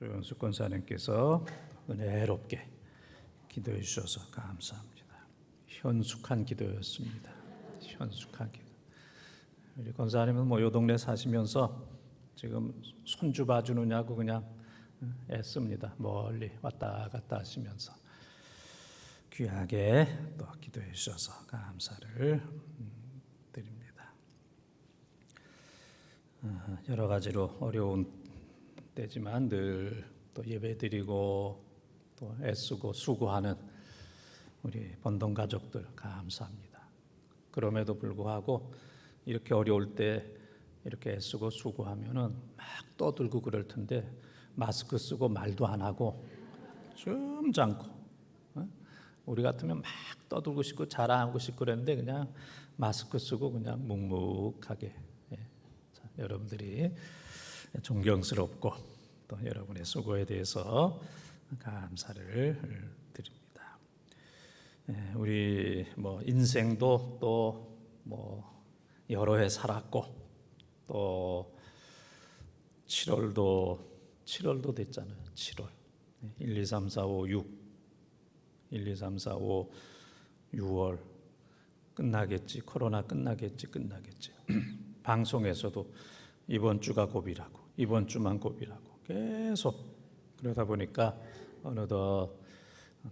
조영수 권사님께서 은혜롭게 기도해 주셔서 감사합니다. 현숙한 기도였습니다. 현숙한 기도. 우리 권사님은 요 동네 사시면서 지금 손주 봐주느냐고 그냥 애씁니다. 멀리 왔다 갔다 하시면서 귀하게 또 기도해 주셔서 감사를 드립니다. 여러 가지로 어려운 때지만 늘 또 예배드리고 또 애쓰고 수고하는 우리 번동 가족들 감사합니다. 그럼에도 불구하고 이렇게 어려울 때 이렇게 애쓰고 수고하면은 막 떠들고 그럴 텐데 마스크 쓰고 말도 안 하고 숨 잠고 우리 같으면 막 떠들고 싶고 자랑하고 싶고 그랬는데 그냥 마스크 쓰고 그냥 묵묵하게 자, 여러분들이 존경스럽고 또 여러분의 수고에 대해서 감사를 드립니다. 우리 인생도 또 여러 해 살았고 또 7월도 됐잖아요. 7월 1, 2, 3, 4, 5, 6 1, 2, 3, 4, 5, 6월 끝나겠지. 코로나 끝나겠지. 방송에서도 이번 주가 고비라고 이번 주만 고비라고 계속 그러다 보니까 어느덧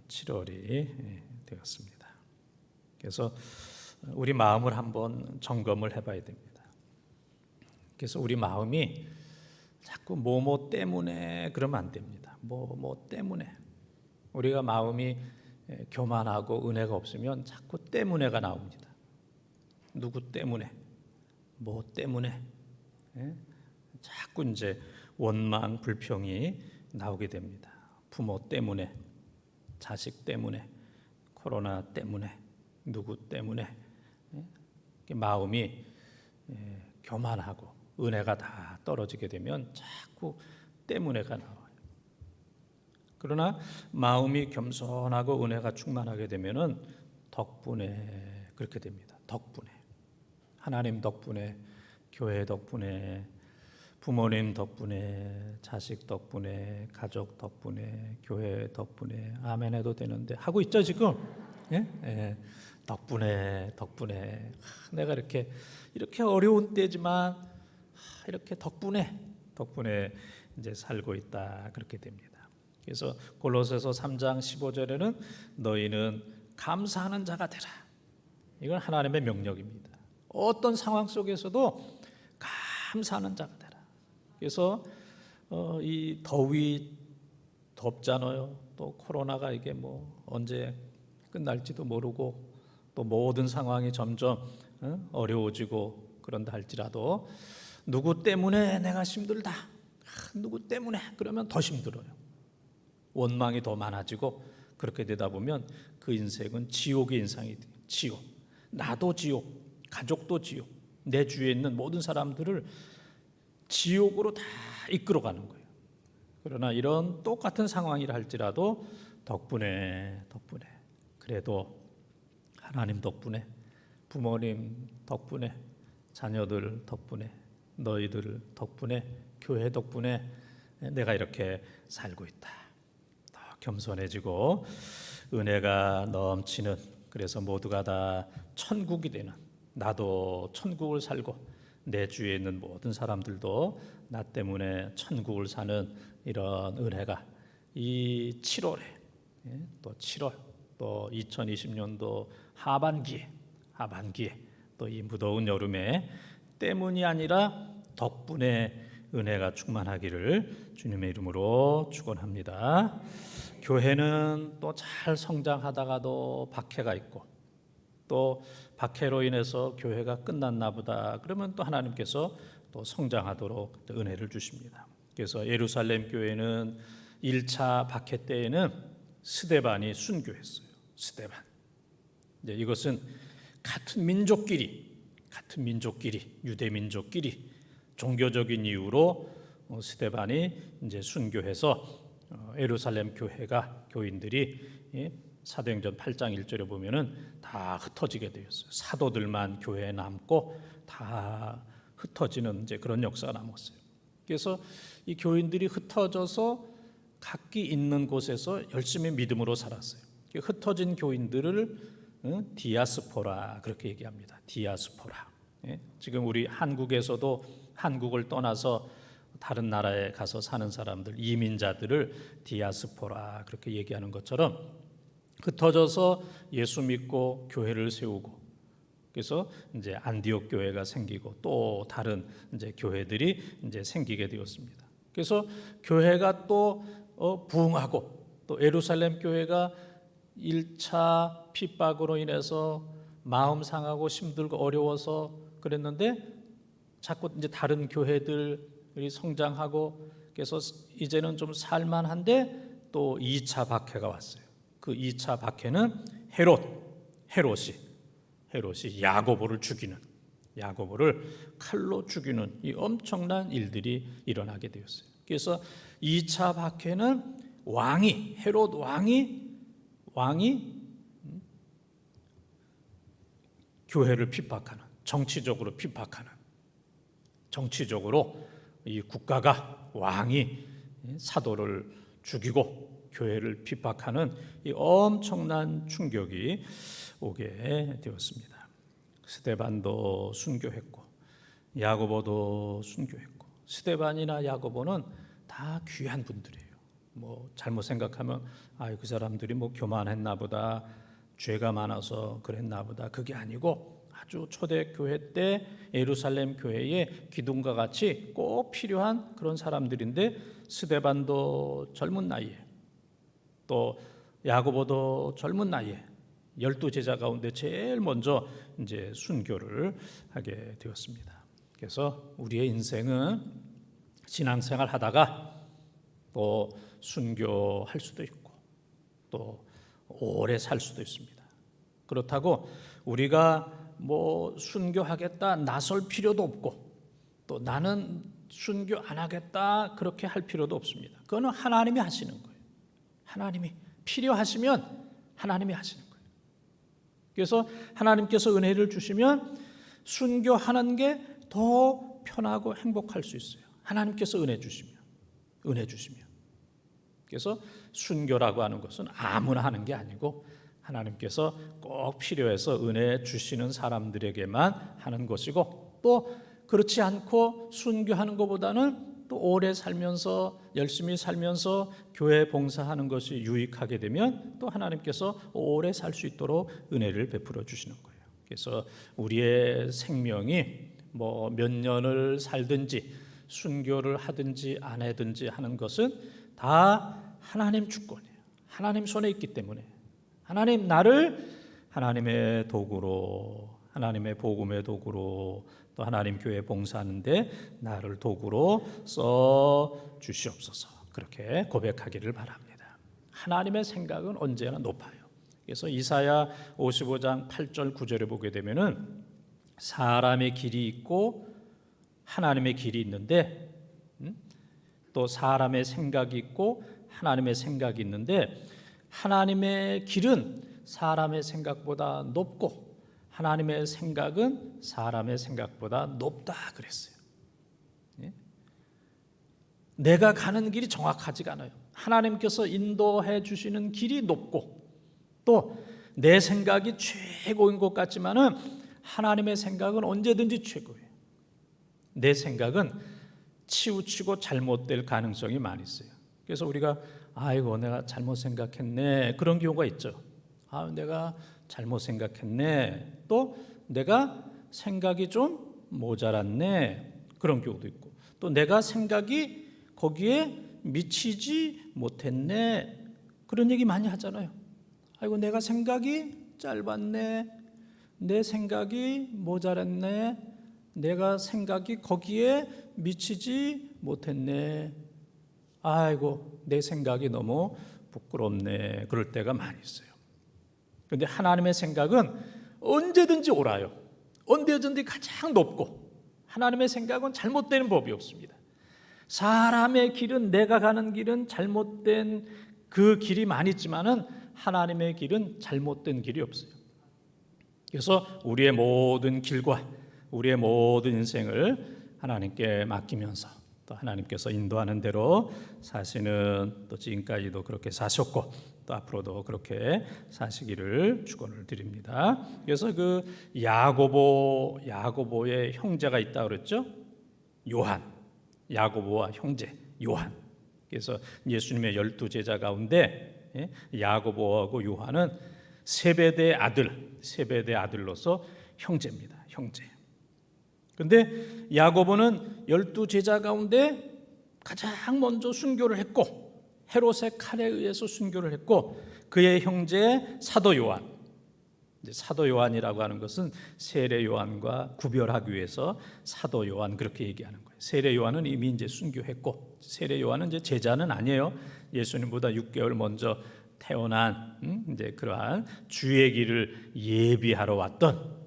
7월이 되었습니다. 그래서 우리 마음을 한번 점검을 해봐야 됩니다. 그래서 우리 마음이 자꾸 뭐뭐 때문에 그러면 안 됩니다. 뭐 때문에 우리가 마음이 교만하고 은혜가 없으면 자꾸 때문에가 나옵니다. 누구 때문에 뭐 때문에 자꾸 이제 원망 불평이 나오게 됩니다. 부모 때문에 자식 때문에 코로나 때문에 누구 때문에 마음이 교만하고 은혜가 다 떨어지게 되면 자꾸 때문에가 나와요. 그러나 마음이 겸손하고 은혜가 충만하게 되면은 덕분에 그렇게 됩니다. 덕분에 하나님 덕분에 교회 덕분에 부모님 덕분에 자식 덕분에 가족 덕분에 교회 덕분에 아멘 해도 되는데 하고 있죠 지금? 덕분에 내가 이렇게 어려운 때지만 이렇게 덕분에 이제 살고 있다 그렇게 됩니다. 그래서 골로새서 3장 15절에는 너희는 감사하는 자가 되라. 이건 하나님의 명령입니다. 어떤 상황 속에서도 감사하는 자가 되라. 그래서 이 더위 덥잖아요. 또 코로나가 이게 언제 끝날지도 모르고 또 모든 상황이 점점 어려워지고 그런다 할지라도 누구 때문에 내가 힘들다. 누구 때문에 그러면 더 힘들어요. 원망이 더 많아지고 그렇게 되다 보면 그 인생은 지옥의 인생이 돼요. 지옥. 나도 지옥, 가족도 지옥, 내 주위에 있는 모든 사람들을 지옥으로 다 이끌어가는 거예요. 그러나 이런 똑같은 상황이라 할지라도 덕분에 그래도 하나님 덕분에 부모님 덕분에 자녀들 덕분에 너희들 덕분에 교회 덕분에 내가 이렇게 살고 있다. 더 겸손해지고 은혜가 넘치는 그래서 모두가 다 천국이 되는 나도 천국을 살고 내 주위에 있는 모든 사람들도 나 때문에 천국을 사는 이런 은혜가 이 7월에 또 7월 또 2020년도 하반기에 또 이 무더운 여름에 때문이 아니라 덕분에 은혜가 충만하기를 주님의 이름으로 축원합니다. 교회는 또 잘 성장하다가도 박해가 있고 또 박해로 인해서 교회가 끝났나 보다 그러면 또 하나님께서 또 성장하도록 은혜를 주십니다. 그래서 예루살렘 교회는 1차 박해 때에는 스데반이 순교했어요. 스데반. 이제 이것은 같은 민족끼리 유대 민족끼리 종교적인 이유로 스데반이 이제 순교해서 예루살렘 교회가 교인들이 사도행전 8장 1절에 보면은 다 흩어지게 되었어요. 사도들만 교회에 남고 다 흩어지는 이제 그런 역사가 남았어요. 그래서 이 교인들이 흩어져서 각기 있는 곳에서 열심히 믿음으로 살았어요. 흩어진 교인들을 디아스포라 그렇게 얘기합니다. 디아스포라. 지금 우리 한국에서도 한국을 떠나서 다른 나라에 가서 사는 사람들, 이민자들을 디아스포라 그렇게 얘기하는 것처럼 흩어져서 예수 믿고 교회를 세우고, 그래서 이제 안디옥 교회가 생기고 또 다른 이제 교회들이 이제 생기게 되었습니다. 그래서 교회가 또 부흥하고, 또 예루살렘 교회가 1차 핍박으로 인해서 마음 상하고 힘들고 어려워서 그랬는데 자꾸 이제 다른 교회들이 성장하고, 그래서 이제는 좀 살만한데 또 2차 박해가 왔어요. 그 2차 박해는 헤롯이 야고보를 죽이는, 야고보를 칼로 죽이는 이 엄청난 일들이 일어나게 되었어요. 그래서 2차 박해는 헤롯 왕이 교회를 핍박하는, 정치적으로 핍박하는, 정치적으로 이 국가가 왕이 사도를 죽이고 교회를 핍박하는 이 엄청난 충격이 오게 되었습니다. 스데반도 순교했고 야고보도 순교했고, 스데반이나 야고보는 다 귀한 분들이에요. 뭐 잘못 생각하면 그 사람들이 뭐 교만했나 보다, 죄가 많아서 그랬나 보다, 그게 아니고 아주 초대교회 때 예루살렘 교회의 기둥과 같이 꼭 필요한 그런 사람들인데, 스데반도 젊은 나이에, 또 야고보도 젊은 나이에 12제자 가운데 제일 먼저 이제 순교를 하게 되었습니다. 그래서 우리의 인생은 신앙생활 하다가 또 순교할 수도 있고 또 오래 살 수도 있습니다. 그렇다고 우리가 뭐 순교하겠다 나설 필요도 없고, 또 나는 순교 안 하겠다 그렇게 할 필요도 없습니다. 그거는 하나님이 하시는 거예요. 하나님이 필요하시면 하나님이 하시는 거예요. 그래서 하나님께서 은혜를 주시면 순교하는 게 더 편하고 행복할 수 있어요. 하나님께서 은혜 주시면. 그래서 순교라고 하는 것은 아무나 하는 게 아니고 하나님께서 꼭 필요해서 은혜 주시는 사람들에게만 하는 것이고, 또 그렇지 않고 순교하는 것보다는 또 오래 살면서 열심히 살면서 교회 봉사하는 것이 유익하게 되면 또 하나님께서 오래 살 수 있도록 은혜를 베풀어 주시는 거예요. 그래서 우리의 생명이 뭐 몇 년을 살든지 순교를 하든지 안 하든지 하는 것은 다 하나님 주권이에요. 하나님 손에 있기 때문에 하나님 나를 하나님의 도구로, 하나님의 복음의 도구로, 또 하나님 교회 봉사하는데 나를 도구로 써 주시옵소서, 그렇게 고백하기를 바랍니다. 하나님의 생각은 언제나 높아요. 그래서 이사야 55장 8절 9절에 보게 되면은 사람의 길이 있고 하나님의 길이 있는데, 또 사람의 생각이 있고 하나님의 생각이 있는데, 하나님의 길은 사람의 생각보다 높고 하나님의 생각은 사람의 생각보다 높다 그랬어요. 내가 가는 길이 정확하지가 않아요. 하나님께서 인도해 주시는 길이 높고, 또 내 생각이 최고인 것 같지만은 하나님의 생각은 언제든지 최고예요. 내 생각은 치우치고 잘못될 가능성이 많이 있어요. 그래서 우리가 내가 잘못 생각했네, 그런 경우가 있죠. 내가 잘못 생각했네, 또 내가 생각이 좀 모자랐네, 그런 경우도 있고, 또 내가 생각이 거기에 미치지 못했네, 그런 얘기 많이 하잖아요. 내가 생각이 짧았네, 내 생각이 모자랐네, 내가 생각이 거기에 미치지 못했네, 내 생각이 너무 부끄럽네, 그럴 때가 많이 있어요. 그런데 하나님의 생각은 언제든지 옳아요. 언제든지 가장 높고, 하나님의 생각은 잘못되는 법이 없습니다. 사람의 길은, 내가 가는 길은 잘못된 그 길이 많이 있지만은 하나님의 길은 잘못된 길이 없어요. 그래서 우리의 모든 길과 우리의 모든 인생을 하나님께 맡기면서 또 하나님께서 인도하는 대로 사시는 또 지금까지도 그렇게 사셨고 또 앞으로도 그렇게 사시기를 축원을 드립니다. 그래서 그 야고보의 형제가 있다고 그랬죠. 요한, 야고보와 형제 요한. 그래서 예수님의 12제자 가운데 야고보하고 요한은 세베대 아들로서 형제입니다. 형제. 근데 야고보는 12제자 가운데 가장 먼저 순교를 했고 헤롯의 칼에 의해서 순교를 했고 그의 형제 사도 요한. 사도 요한이라고 하는 것은 세례 요한과 구별하기 위해서 사도 요한 그렇게 얘기하는 거예요. 세례 요한은 이미 이제 순교했고 세례 요한은 이제 제자는 아니에요. 예수님보다 6개월 먼저 태어난 이제 그러한 주의 길을 예비하러 왔던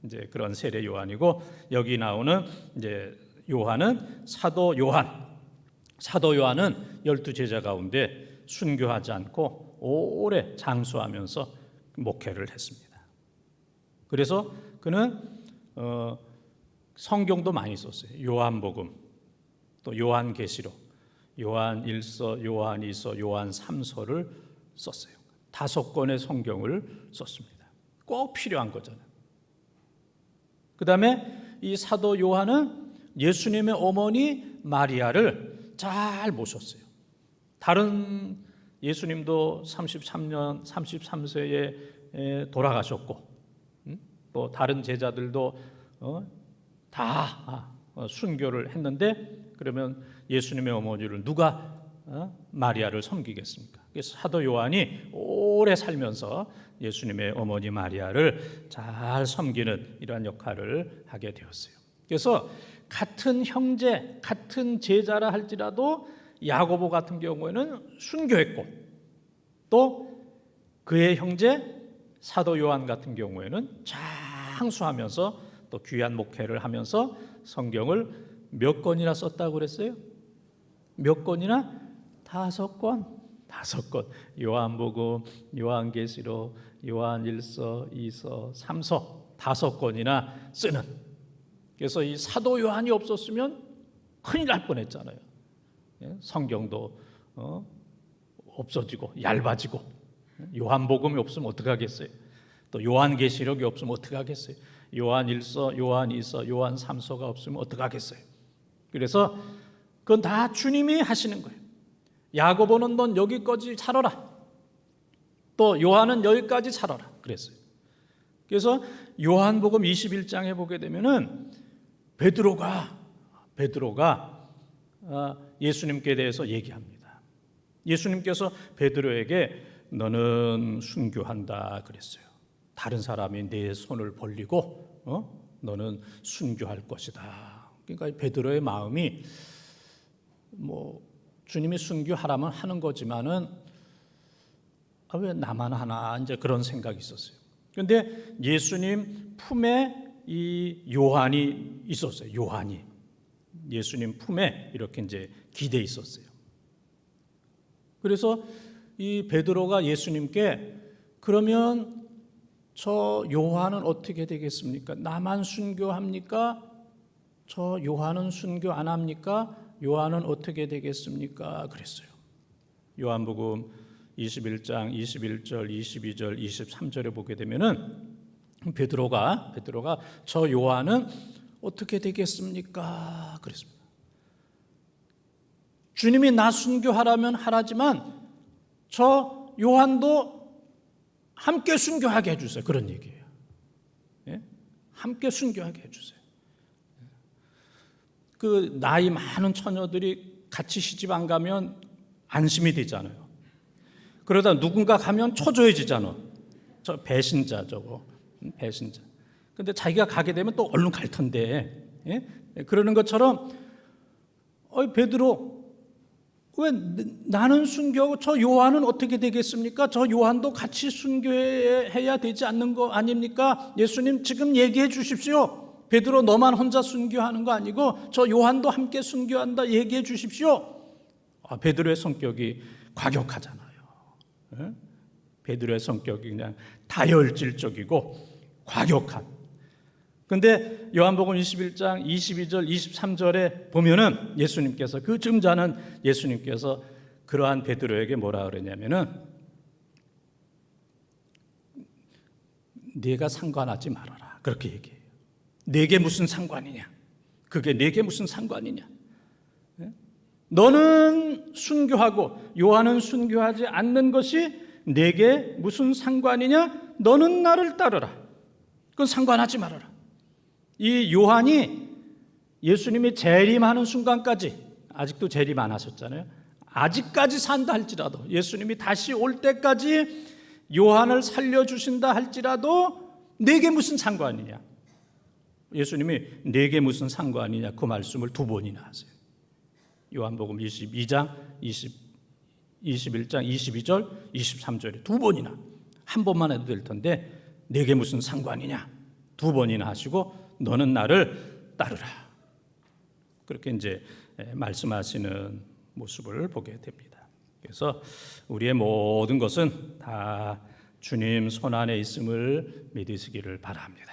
이제 그런 세례 요한이고 여기 나오는 이제 요한은 사도 요한. 사도 요한은 12제자 가운데 순교하지 않고 오래 장수하면서 목회를 했습니다. 그래서 그는 성경도 많이 썼어요. 요한복음, 또 요한계시록, 요한 1서, 요한 2서, 요한 3서를 썼어요. 5권의 성경을 썼습니다. 꼭 필요한 거잖아요. 그 다음에 이 사도 요한은 예수님의 어머니 마리아를 잘 모셨어요. 다른 예수님도 33세에 돌아가셨고 또 다른 제자들도 다 순교를 했는데 그러면 예수님의 어머니를 누가 마리아를 섬기겠습니까? 그래서 사도 요한이 오래 살면서 예수님의 어머니 마리아를 잘 섬기는 이러한 역할을 하게 되었어요. 그래서 같은 형제, 같은 제자라 할지라도 야고보 같은 경우에는 순교했고 또 그의 형제 사도 요한 같은 경우에는 장수하면서 또 귀한 목회를 하면서 성경을 몇 권이나 썼다고 그랬어요? 몇 권이나? 5권. 5권. 요한복음, 요한계시록, 요한 1서, 2서, 3서 5권이나 쓰는. 그래서 이 사도 요한이 없었으면 큰일 날 뻔했잖아요. 성경도 없어지고 얇아지고 요한복음이 없으면 어떡하겠어요? 또 요한계시록이 없으면 어떡하겠어요? 요한 1서, 요한 2서, 요한 3서가 없으면 어떡하겠어요? 그래서 그건 다 주님이 하시는 거예요. 야고보는 넌 여기까지 살아라. 또 요한은 여기까지 살아라. 그랬어요. 그래서 요한복음 21장에 보게 되면은 베드로가 예수님께 대해서 얘기합니다. 예수님께서 베드로에게 너는 순교한다 그랬어요. 다른 사람이 내 손을 벌리고 너는 순교할 것이다. 그러니까 베드로의 마음이 주님이 순교하라면 하는 거지만은 왜 나만 하나 이제 그런 생각이 있었어요. 그런데 예수님 품에 이 요한이 있었어요. 요한이 예수님 품에 이렇게 이제 기대 있었어요. 그래서 이 베드로가 예수님께 그러면 저 요한은 어떻게 되겠습니까? 나만 순교합니까? 저 요한은 순교 안 합니까? 요한은 어떻게 되겠습니까? 그랬어요. 요한복음 21장 21절, 22절, 23절에 보게 되면은 베드로가 저 요한은 어떻게 되겠습니까? 그랬습니다. 주님이 나 순교하라면 하라지만 저 요한도 함께 순교하게 해주세요. 그런 얘기예요. 함께 순교하게 해주세요. 그 나이 많은 처녀들이 같이 시집 안 가면 안심이 되잖아요. 그러다 누군가 가면 초조해지잖아. 저 배신자 저거. 배신자. 근데 자기가 가게 되면 또 얼른 갈 텐데. 그러는 것처럼 베드로 왜 나는 순교하고 저 요한은 어떻게 되겠습니까? 저 요한도 같이 순교해야 되지 않는 거 아닙니까? 예수님 지금 얘기해 주십시오. 베드로 너만 혼자 순교하는 거 아니고 저 요한도 함께 순교한다 얘기해 주십시오. 베드로의 성격이 과격하잖아요. 베드로의 성격이 그냥 다혈질적이고 과격한. 근데 요한복음 21장 22절 23절에 보면은 예수님께서 그 증자는 예수님께서 그러한 베드로에게 뭐라 그러냐면은 네가 상관하지 말아라 그렇게 얘기해요. 내게 무슨 상관이냐? 그게 내게 무슨 상관이냐? 너는 순교하고 요한은 순교하지 않는 것이 내게 무슨 상관이냐? 너는 나를 따르라. 그건 상관하지 말아라. 이 요한이 예수님이 재림하는 순간까지, 아직도 재림 안 하셨잖아요. 아직까지 산다 할지라도, 예수님이 다시 올 때까지 요한을 살려주신다 할지라도 내게 무슨 상관이냐? 예수님이 내게 무슨 상관이냐 그 말씀을 2번이나 하세요. 요한복음 22장 21장 22절 23절에 2번이나, 한 번만 해도 될 텐데 내게 무슨 상관이냐 2번이나 하시고 너는 나를 따르라 그렇게 이제 말씀하시는 모습을 보게 됩니다. 그래서 우리의 모든 것은 다 주님 손안에 있음을 믿으시기를 바랍니다.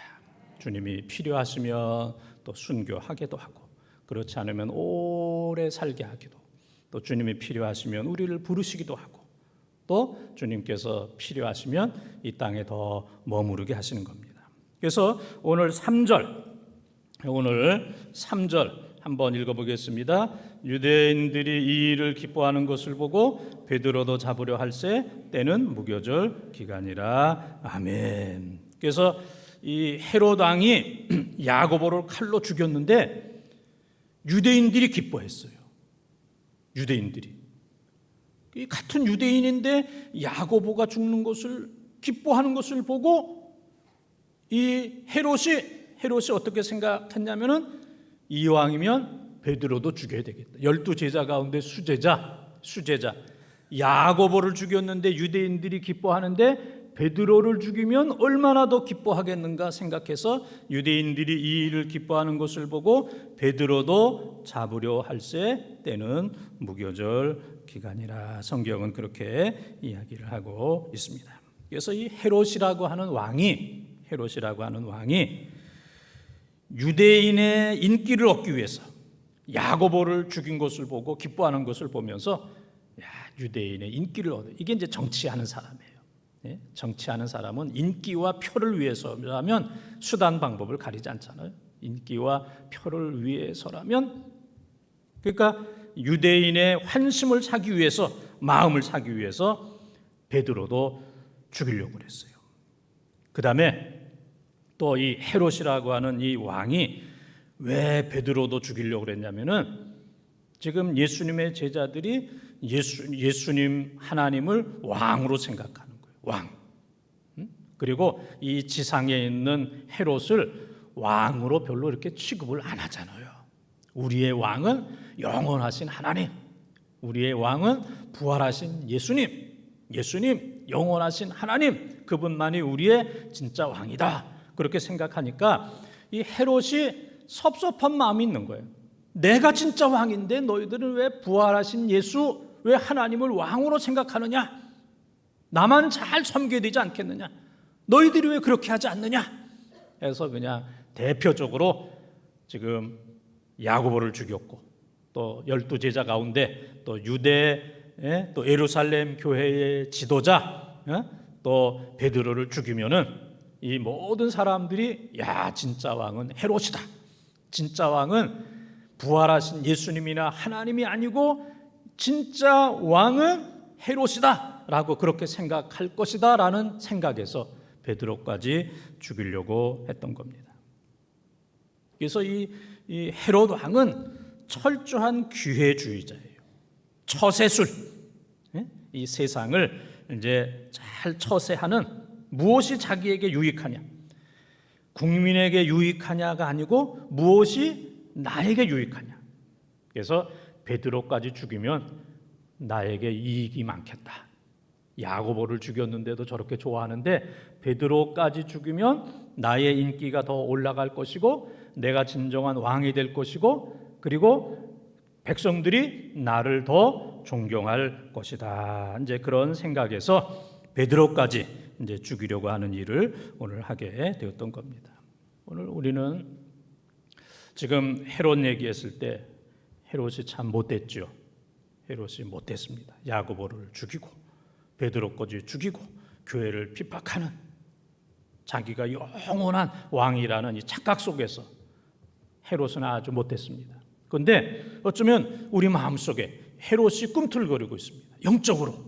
주님이 필요하시면 또 순교하게도 하고, 그렇지 않으면 오래 살게 하기도, 또 주님이 필요하시면 우리를 부르시기도 하고, 또 주님께서 필요하시면 이 땅에 더 머무르게 하시는 겁니다. 그래서 오늘 3절 한번 읽어보겠습니다. 유대인들이 이 일을 기뻐하는 것을 보고 베드로도 잡으려 할새 때는 무교절 기간이라. 아멘. 그래서 이 헤롯 왕이 야고보를 칼로 죽였는데 유대인들이 기뻐했어요. 유대인들이 이 같은 유대인인데 야고보가 죽는 것을 기뻐하는 것을 보고 이 헤롯이 어떻게 생각했냐면은 이왕이면 베드로도 죽여야 되겠다. 12제자 가운데 수제자 야고보를 죽였는데 유대인들이 기뻐하는데 베드로를 죽이면 얼마나 더 기뻐하겠는가 생각해서 유대인들이 이 일을 기뻐하는 것을 보고 베드로도 잡으려 할새 때는 무교절 기간이라. 성경은 그렇게 이야기를 하고 있습니다. 그래서 이 헤롯이라고 하는 왕이 유대인의 인기를 얻기 위해서 야고보를 죽인 것을 보고 기뻐하는 것을 보면서 유대인의 인기를 얻어. 이게 이제 정치하는 사람이에요. 정치하는 사람은 인기와 표를 위해서라면 수단 방법을 가리지 않잖아요. 인기와 표를 위해서라면, 그러니까 유대인의 환심을 사기 위해서, 마음을 사기 위해서 베드로도 죽이려고 그랬어요. 그 다음에 또 이 헤롯이라고 하는 이 왕이 왜 베드로도 죽이려고 그랬냐면은 지금 예수님의 제자들이 예수님 하나님을 왕으로 생각하는 거예요. 왕. 그리고 이 지상에 있는 헤롯을 왕으로 별로 이렇게 취급을 안 하잖아요. 우리의 왕은 영원하신 하나님, 우리의 왕은 부활하신 예수님 영원하신 하나님, 그분만이 우리의 진짜 왕이다. 그렇게 생각하니까 이 헤롯이 섭섭한 마음이 있는 거예요. 내가 진짜 왕인데 너희들은 왜 부활하신 예수, 왜 하나님을 왕으로 생각하느냐? 나만 잘 섬겨야 되지 않겠느냐? 너희들이 왜 그렇게 하지 않느냐? 해서 그냥 대표적으로 지금 야고보를 죽였고, 또 12제자 가운데 또 유대, 또 예루살렘 교회의 지도자, 또 베드로를 죽이면은 이 모든 사람들이 진짜 왕은 헤롯이다. 진짜 왕은 부활하신 예수님이나 하나님이 아니고 진짜 왕은 헤롯이다 라고 그렇게 생각할 것이다 라는 생각에서 베드로까지 죽이려고 했던 겁니다. 그래서 이 헤롯 왕은 철저한 기회주의자예요. 처세술, 이 세상을 이제 잘 처세하는, 무엇이 자기에게 유익하냐, 국민에게 유익하냐가 아니고 무엇이 나에게 유익하냐. 그래서 베드로까지 죽이면 나에게 이익이 많겠다. 야고보를 죽였는데도 저렇게 좋아하는데 베드로까지 죽이면 나의 인기가 더 올라갈 것이고 내가 진정한 왕이 될 것이고, 그리고 백성들이 나를 더 존경할 것이다. 이제 그런 생각에서 베드로까지 이제 죽이려고 하는 일을 오늘 하게 되었던 겁니다. 오늘 우리는 지금 헤롯 얘기했을 때 헤롯이 참 못됐죠. 헤롯이 못됐습니다. 야고보를 죽이고 베드로까지 죽이고 교회를 핍박하는, 자기가 영원한 왕이라는 이 착각 속에서 헤롯은 아주 못됐습니다. 그런데 어쩌면 우리 마음속에 헤롯이 꿈틀거리고 있습니다. 영적으로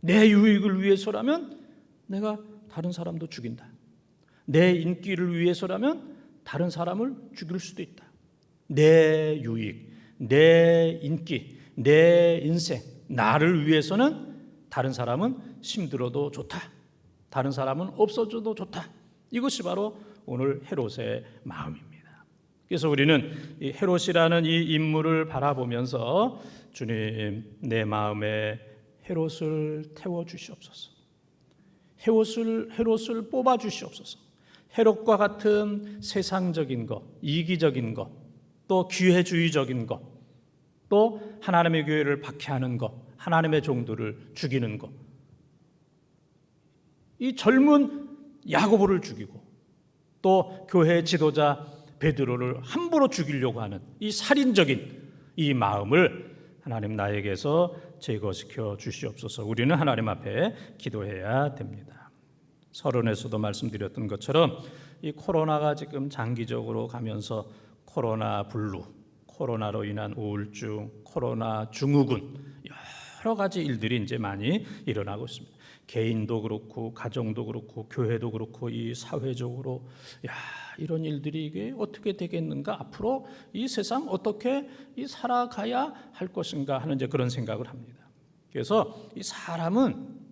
내 유익을 위해서라면 내가 다른 사람도 죽인다. 내 인기를 위해서라면 다른 사람을 죽일 수도 있다. 내 유익, 내 인기, 내 인생, 나를 위해서는 다른 사람은 힘들어도 좋다. 다른 사람은 없어져도 좋다. 이것이 바로 오늘 헤롯의 마음입니다. 그래서 우리는 이 헤롯이라는 이 인물을 바라보면서 주님, 내 마음에 헤롯을 태워 주시옵소서. 헤롯을 뽑아 주시옵소서. 헤롯과 같은 세상적인 것, 이기적인 것, 또 기회주의적인 것, 또 하나님의 교회를 박해하는 것, 하나님의 종들을 죽이는 것, 이 젊은 야고보를 죽이고 또 교회 지도자 베드로를 함부로 죽이려고 하는 이 살인적인 이 마음을 하나님 나에게서 제거시켜 주시옵소서. 우리는 하나님 앞에 기도해야 됩니다. 서론에서도 말씀드렸던 것처럼 이 코로나가 지금 장기적으로 가면서 코로나 블루, 코로나로 인한 우울증, 코로나 증후군, 여러 가지 일들이 이제 많이 일어나고 있습니다. 개인도 그렇고 가정도 그렇고 교회도 그렇고 이 사회적으로 이런 일들이 이게 어떻게 되겠는가, 앞으로 이 세상 어떻게 살아가야 할 것인가 하는 이제 그런 생각을 합니다. 그래서 이 사람은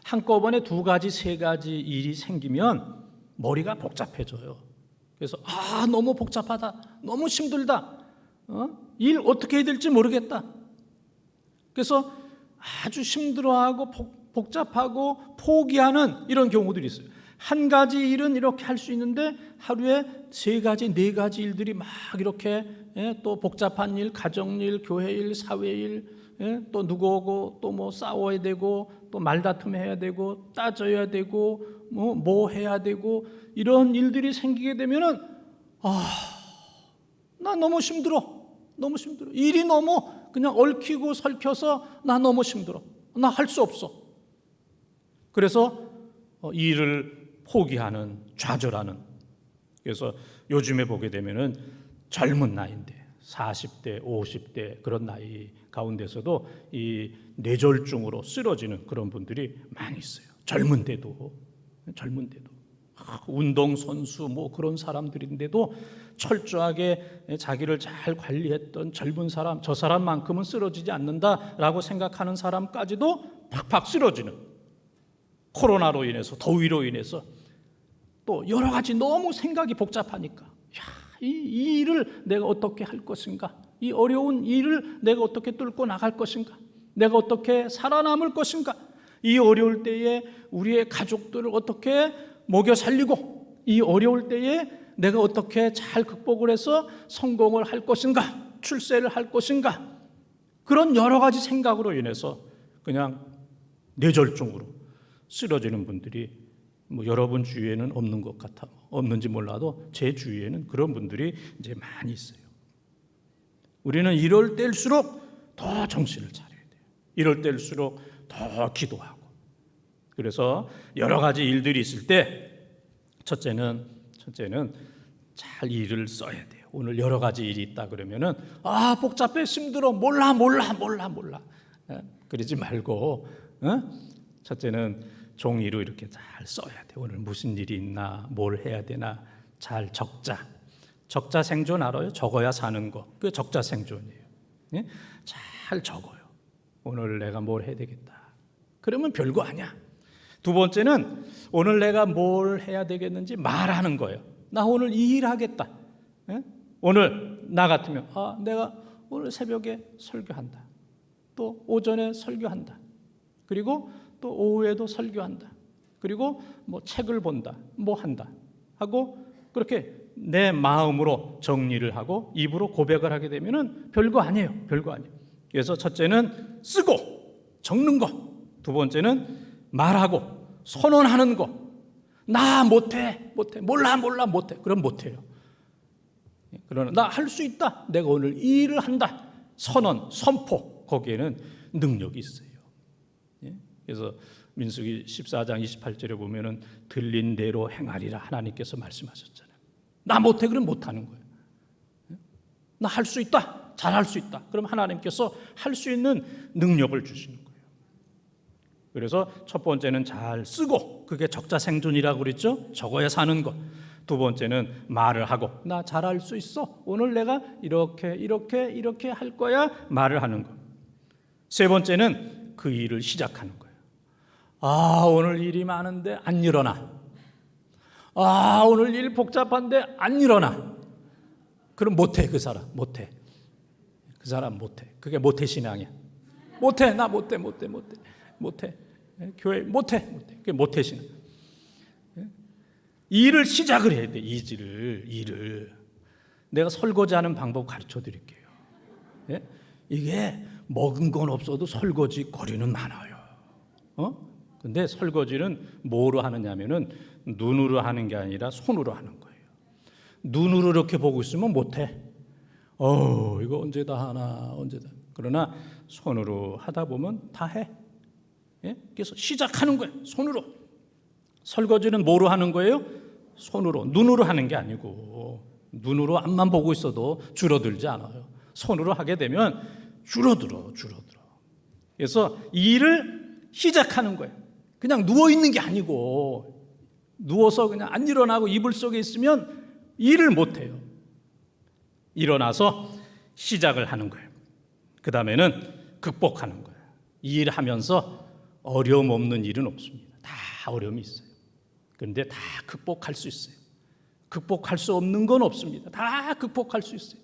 한꺼번에 두 가지 세 가지 일이 생기면 머리가 복잡해져요. 그래서 너무 복잡하다, 너무 힘들다, 일 어떻게 해야 될지 모르겠다. 그래서 아주 힘들어하고 복잡하고 포기하는 이런 경우들이 있어요. 한 가지 일은 이렇게 할 수 있는데 하루에 세 가지, 네 가지 일들이 막 이렇게 또 복잡한 일, 가정일, 교회일, 사회일, 또 누구하고 또 뭐 싸워야 되고 또 말다툼해야 되고 따져야 되고 뭐 해야 되고 이런 일들이 생기게 되면은 나 너무 힘들어. 너무 힘들어. 일이 너무 그냥 얽히고 설켜서 나 너무 힘들어. 나 할 수 없어. 그래서 일을 포기하는, 좌절하는. 그래서 요즘에 보게 되면은 젊은 나이인데 40대, 50대 그런 나이 가운데서도 이 뇌졸중으로 쓰러지는 그런 분들이 많이 있어요. 젊은데도 운동선수 뭐 그런 사람들인데도 철저하게 자기를 잘 관리했던 젊은 사람, 저 사람만큼은 쓰러지지 않는다라고 생각하는 사람까지도 팍팍 쓰러지는, 코로나로 인해서, 더위로 인해서 또 여러 가지 너무 생각이 복잡하니까 이 일을 내가 어떻게 할 것인가, 이 어려운 일을 내가 어떻게 뚫고 나갈 것인가, 내가 어떻게 살아남을 것인가, 이 어려울 때에 우리의 가족들을 어떻게 먹여 살리고, 이 어려울 때에 내가 어떻게 잘 극복을 해서 성공을 할 것인가, 출세를 할 것인가, 그런 여러 가지 생각으로 인해서 그냥 뇌졸중으로 쓰러지는 분들이 뭐 여러분 주위에는 없는 것 같아, 없는지 몰라도 제 주위에는 그런 분들이 이제 많이 있어요. 우리는 이럴 때일수록 더 정신을 차려야 돼요. 이럴 때일수록 더 기도하고. 그래서 여러 가지 일들이 있을 때 첫째는 잘 일을 써야 돼요. 오늘 여러 가지 일이 있다 그러면은 복잡해, 힘들어, 몰라 그러지 말고 첫째는 종이로 이렇게 잘 써야 돼. 오늘 무슨 일이 있나, 뭘 해야 되나 잘 적자. 적자 생존 알아요? 적어야 사는 거. 그게 적자 생존이에요. 잘 적어요. 오늘 내가 뭘 해야 되겠다. 그러면 별거 아니야. 두 번째는 오늘 내가 뭘 해야 되겠는지 말하는 거예요. 나 오늘 이 일 하겠다. 오늘 나 같으면 내가 오늘 새벽에 설교한다. 또 오전에 설교한다. 그리고 또 오후에도 설교한다. 그리고 뭐 책을 본다. 뭐 한다. 하고 그렇게 내 마음으로 정리를 하고 입으로 고백을 하게 되면은 별거 아니에요. 그래서 첫째는 쓰고 적는 거. 두 번째는 말하고 선언하는 거. 나 못해. 몰라, 못해. 그럼 못해요. 그러나 나 할 수 있다. 내가 오늘 이 일을 한다. 선언, 선포. 거기에는 능력이 있어요. 그래서 민수기 14장 28절에 보면은 들린 대로 행하리라 하나님께서 말씀하셨잖아요. 나 못해. 그럼 못하는 거예요. 나 할 수 있다. 잘할 수 있다. 그럼 하나님께서 할 수 있는 능력을 주시는 거예요. 그래서 첫 번째는 잘 쓰고, 그게 적자생존이라고 그랬죠. 적어야 사는 것. 두 번째는 말을 하고, 나 잘할 수 있어. 오늘 내가 이렇게 할 거야. 말을 하는 것. 세 번째는 그 일을 시작하는 거예요. 아, 오늘 일이 많은데 안 일어나. 아, 오늘 일 복잡한데 안 일어나. 그럼 못해. 그 사람 못해. 그 사람 못해. 그게 모태 신앙이야. 못해. 나 못해. 교회 못해. 그게 모태 신앙. 일을 시작을 해야 돼. 일을. 내가 설거지하는 방법 가르쳐 드릴게요. 이게 먹은 건 없어도 설거지 거리는 많아요. 근데 설거지는 뭐로 하느냐면은 눈으로 하는 게 아니라 손으로 하는 거예요. 눈으로 이렇게 보고 있으면 못해. 이거 언제 다 하나, 그러나 손으로 하다 보면 다 해. 그래서 시작하는 거예요. 손으로. 설거지는 뭐로 하는 거예요? 손으로. 눈으로 하는 게 아니고, 눈으로 앞만 보고 있어도 줄어들지 않아요. 손으로 하게 되면 줄어들어. 그래서 일을 시작하는 거예요. 그냥 누워 있는 게 아니고, 누워서 그냥 안 일어나고 이불 속에 있으면 일을 못 해요. 일어나서 시작을 하는 거예요. 그 다음에는 극복하는 거예요. 이 일을 하면서 어려움 없는 일은 없습니다. 다 어려움이 있어요. 그런데 다 극복할 수 있어요. 극복할 수 없는 건 없습니다. 다 극복할 수 있어요.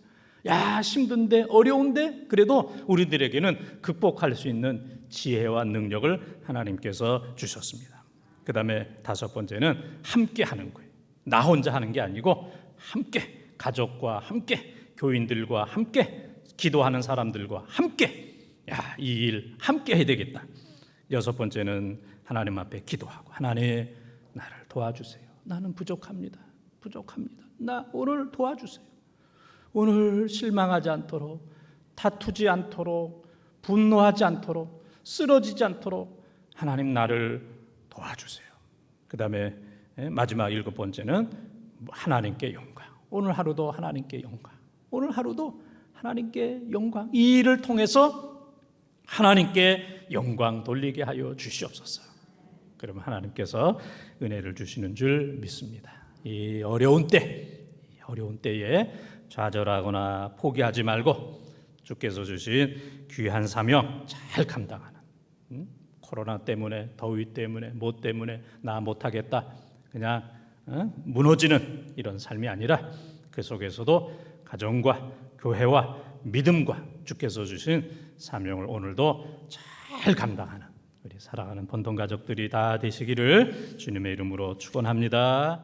야, 힘든데, 어려운데, 그래도 우리들에게는 극복할 수 있는 지혜와 능력을 하나님께서 주셨습니다. 그 다음에 다섯 번째는 함께 하는 거예요. 나 혼자 하는 게 아니고 함께, 가족과 함께, 교인들과 함께, 기도하는 사람들과 함께, 이 일 함께 해야 되겠다. 여섯 번째는 하나님 앞에 기도하고, 하나님 나를 도와주세요. 나는 부족합니다. 나 오늘 도와주세요. 오늘 실망하지 않도록, 다투지 않도록, 분노하지 않도록, 쓰러지지 않도록 하나님 나를 도와주세요. 그 다음에 마지막 일곱 번째는 하나님께 영광. 오늘 하루도 하나님께 영광. 이 일을 통해서 하나님께 영광 돌리게 하여 주시옵소서. 그러면 하나님께서 은혜를 주시는 줄 믿습니다. 이 어려운 때에 좌절하거나 포기하지 말고 주께서 주신 귀한 사명 잘 감당하는, 코로나 때문에, 더위 때문에, 뭐 때문에 나 못하겠다 그냥 무너지는 이런 삶이 아니라, 그 속에서도 가정과 교회와 믿음과 주께서 주신 사명을 오늘도 잘 감당하는 우리 사랑하는 본동 가족들이 다 되시기를 주님의 이름으로 축원합니다.